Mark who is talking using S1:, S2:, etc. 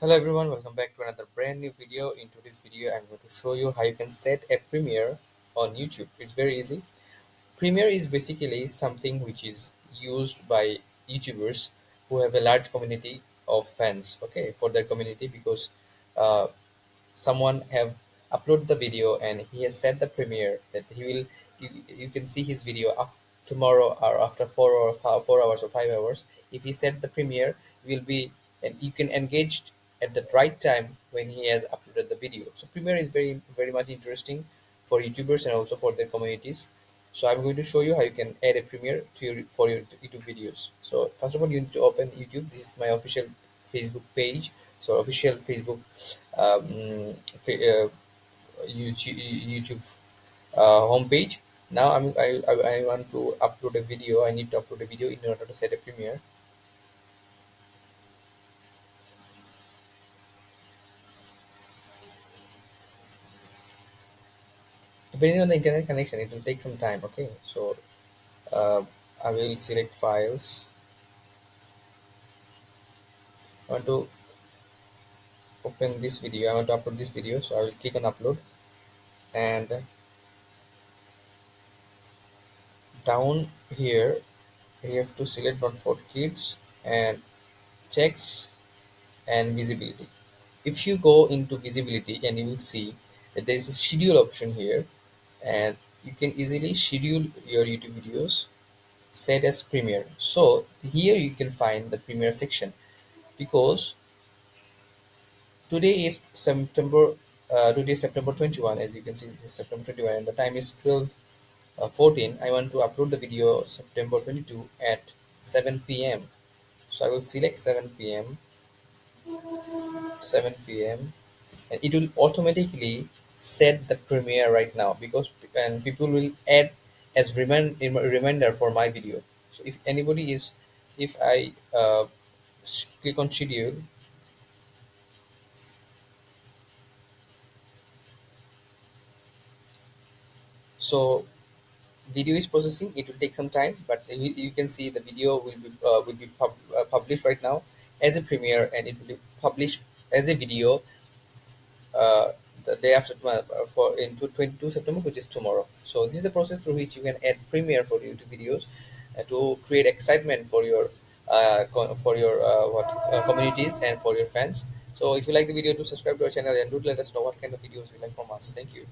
S1: Hello everyone, welcome back to another brand new video. In today's video, I'm going to show you how you can set a premiere on YouTube. It's very easy. Premiere is basically something which is used by YouTubers who have a large community of fans, okay, for their community because uh, someone have uploaded the video and he has set the premiere that you can see his video tomorrow or after 4 hours or 5 hours. If he set the premiere, will be and you can engage at the right time when he has uploaded the video. So premiere is very much interesting for YouTubers and also for their communities. So I'm going to show you how you can add a premiere to your YouTube videos. So first of all, you need to open YouTube. This is my official Facebook page. So official Facebook YouTube homepage. Now I want to upload a video. I need to upload a video in order to set a premiere. Depending on the internet connection, it will take some time. Okay, so uh, I will select files. I want to open this video. I want to upload this video, so I will click on upload, and down here you have to select not for kids and checks and visibility. If you go into visibility, and you will see that there is a schedule option here, and you can easily schedule your YouTube videos set as premiere. So here you can find the premiere section because today is September 21. As you can see, this is September 21 and the time is 12:14. I want to upload the video September 22 at 7 p.m. So I will select 7 p.m, and it will automatically set the premiere right now because and people will add as reminder for my video. So if anybody is if I click on schedule, so video is processing. It will take some time, but you can see the video will be published right now as a premiere, and it will be published as a video uh, the day after for into 22 September, which is tomorrow. So this is the process through which you can add premiere for YouTube videos to create excitement for your communities and for your fans. So if you like the video, do subscribe to our channel and do let us know what kind of videos you like from us. Thank you.